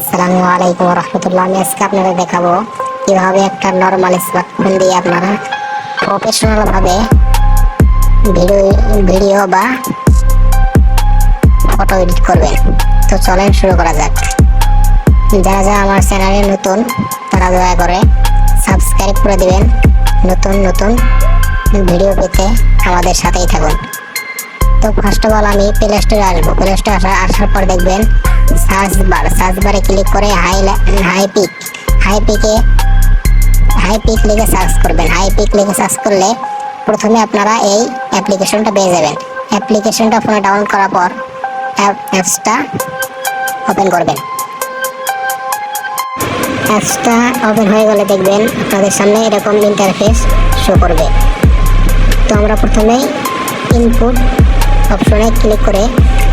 আসসালামু আলাইকুম রহমতুল্লাহ। আমি আজকে আপনাদের দেখাবো কিভাবে একটা নর্মাল স্মার্টফোন দিয়ে আপনারা প্রফেশনাল ভাবে ভিডিও বা ফটো এডিট করবেন। তো চলেন শুরু করা যাক। যারা যারা আমার চ্যানেলে নতুন তারা দয়া করে সাবস্ক্রাইব করে দিবেন। নতুন নতুন ভিডিও পেতে আমাদের সাথেই থাকুন। তো ফার্স্ট অফ অল আমি প্লে স্টোরে আসবো। প্লে স্টোরে আসার পর দেখবেন সার্চ বারে ক্লিক করে হাই পিক লিখে সার্চ করবেন। হাই পিক লিখে সার্চ করলে প্রথমে আপনারা এই অ্যাপ্লিকেশনটা পেয়ে যাবেন। অ্যাপ্লিকেশনটা ফোনে ডাউনলোড করার পর অ্যাপসটা ওপেন করবেন। অ্যাপসটা ওপেন হয়ে গেলে দেখবেন আপনাদের সামনে এরকম ইন্টারফেস শো করবে। তো আমরা প্রথমেই ইনপুট অপশনে ক্লিক করে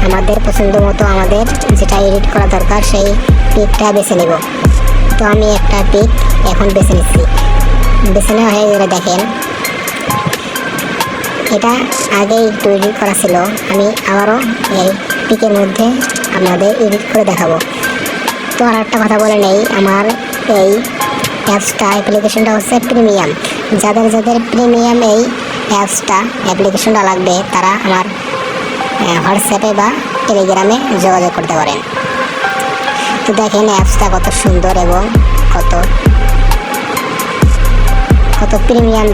আমাদের পছন্দ মতো আমাদের যেটা এডিট করা দরকার সেই পিকটা বেছে নেব। তো আমি একটা পিক এখন বেছে নিচ্ছি। বেছে নেওয়া হয়ে গেলে দেখেন এটা আগেই একটু এডিট করা ছিল, আমি আবারও এই পিকের মধ্যে আপনাদের এডিট করে দেখাবো। তো আর একটা কথা বলে নেই, আমার এই অ্যাপ্লিকেশনটা হচ্ছে প্রিমিয়াম। যাদের প্রিমিয়াম এই অ্যাপ্লিকেশনটা লাগবে তারা আমার হোয়াটসঅ্যাপে বা টেলিগ্রামে যোগাযোগ করতে পারেন। তো দেখেন অ্যাপসটা কত সুন্দর এবং কত প্রিমিয়াম।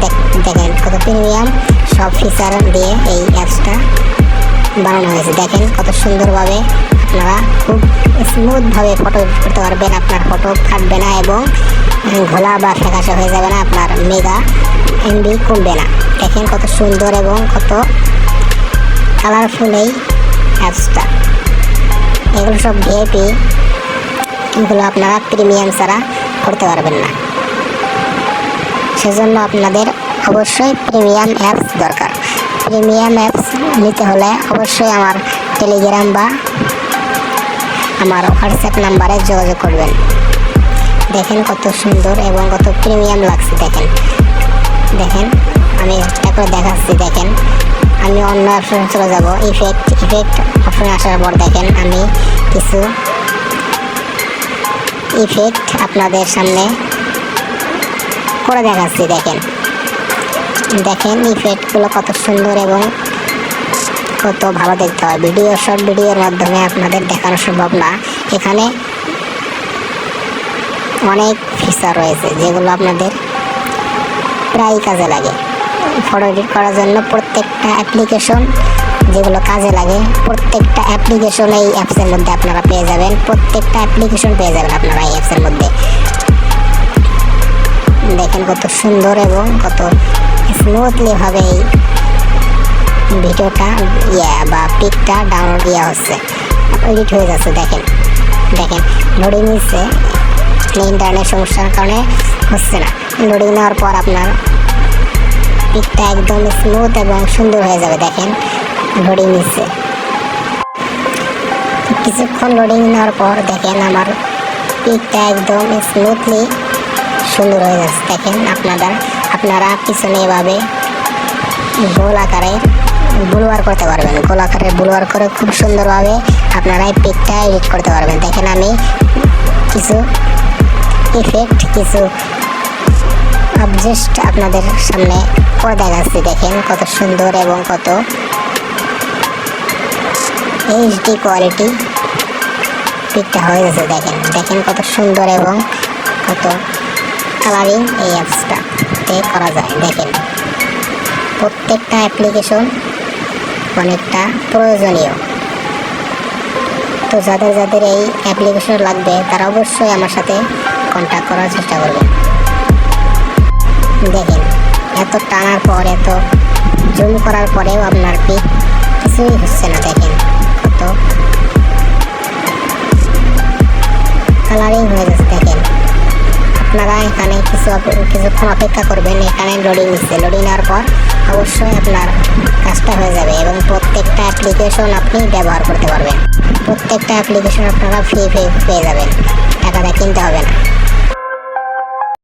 দেখেন কত প্রিমিয়াম সব ফিচার দিয়ে এই অ্যাপসটা বানানো হয়েছে। দেখেন কত সুন্দরভাবে আপনারা খুব স্মুথভাবে ফটো এডিট করতে পারবেন। আপনার ফটো ফাটবে না এবং ঘোলা বা ফ্যাকাশে হয়ে যাবে না, আপনার মেগা এমবি কমবে না। দেখেন কত সুন্দর এবং কত কালারফুল এই অ্যাপসটা। এগুলো সব ভিআইপি, এগুলো আপনারা প্রিমিয়াম ছাড়া করতে পারবেন না। সেজন্য আপনাদের অবশ্যই প্রিমিয়াম অ্যাপস দরকার। প্রিমিয়াম অ্যাপস নিতে হলে অবশ্যই আমার টেলিগ্রাম বা আমার হোয়াটসঅ্যাপ নাম্বারে যোগাযোগ করবেন। দেখেন কত সুন্দর এবং কত প্রিমিয়াম লাগছে। দেখেন আমি একটা করে দেখাচ্ছি। দেখেন আমি অন্য অপশনে চলে যাব। ইফেক্ট অপশনে আসার পর দেখেন আমি কিছু ইফেক্ট আপনাদের সামনে করে দেখাচ্ছি। দেখেন ইফেক্টগুলো কত সুন্দর এবং কত ভালো দেখতে হয়। শর্ট ভিডিওর মাধ্যমে আপনাদের দেখানো সম্ভব না। এখানে অনেক ফিচার রয়েছে যেগুলো আপনাদের প্রায় কাজে লাগে। ফটো এডিট করার জন্য প্রত্যেকটা অ্যাপ্লিকেশন যেগুলো কাজে লাগে প্রত্যেকটা অ্যাপ্লিকেশন এই অ্যাপসের মধ্যে আপনারা পেয়ে যাবেন। প্রত্যেকটা অ্যাপ্লিকেশন পেয়ে যাবেন আপনারা এই অ্যাপসের মধ্যে। দেখেন কত সুন্দর এবং কত স্মুথলি ভাবে এই ভিডিওটা বা পিকটা ডাউনলোড হচ্ছে, এডিট হয়ে যাচ্ছে। দেখেন লোডিং নিচ্ছে, ইন্টারনেট সমস্যার কারণে হচ্ছে না। লোডিং নেওয়ার পর আপনার পিকটা একদম স্মুথ এবং সুন্দর হয়ে যাবে। দেখেন লোডিং নিচ্ছে, কিছুক্ষণ লোডিং নেওয়ার পর দেখেন আমার পিকটা একদম স্মুথলি সুন্দর হয়ে যাচ্ছে। দেখেন আপনারা পিছনে এভাবে গোল আকারে ব্লুয়ার করতে পারবেন। গোল আকারে ব্লুয়ার করে খুব সুন্দরভাবে আপনারা এই পিকটা এডিট করতে পারবেন। দেখেন আমি কিছু ইফেক্ট কিছু অবজেক্ট আপনাদের সামনে করে দেখাচ্ছি। দেখেন কত সুন্দর এবং কত এইচডি কোয়ালিটি পিকটা হয়ে গেছে। দেখেন কত সুন্দর এবং কত কালারিং এই অ্যাপসটাতে করা যায়। দেখেন প্রত্যেকটা অ্যাপ্লিকেশন অনেকটা প্রয়োজনীয়। তো যাদের এই অ্যাপ্লিকেশন লাগবে তারা অবশ্যই আমার সাথে কন্ট্যাক্ট করার চেষ্টা করবেন। দেখেন এত টানার পর এত জুম করার পরেও আপনার পিক কিছুই হচ্ছে না। দেখেন কত কালারিং হয়ে গেছে। দেখেন আপনারা এখানে কিছুক্ষণ অপেক্ষা করবেন। এখানে লোডিং নিচ্ছে, লোডিং নেওয়ার পর অবশ্যই আপনার কাজটা হয়ে যাবে এবং প্রত্যেকটা অ্যাপ্লিকেশন আপনি ব্যবহার করতে পারবেন। প্রত্যেকটা অ্যাপ্লিকেশন আপনারা ফ্রি পেয়ে যাবেন, টাকা কিনতে হবে না।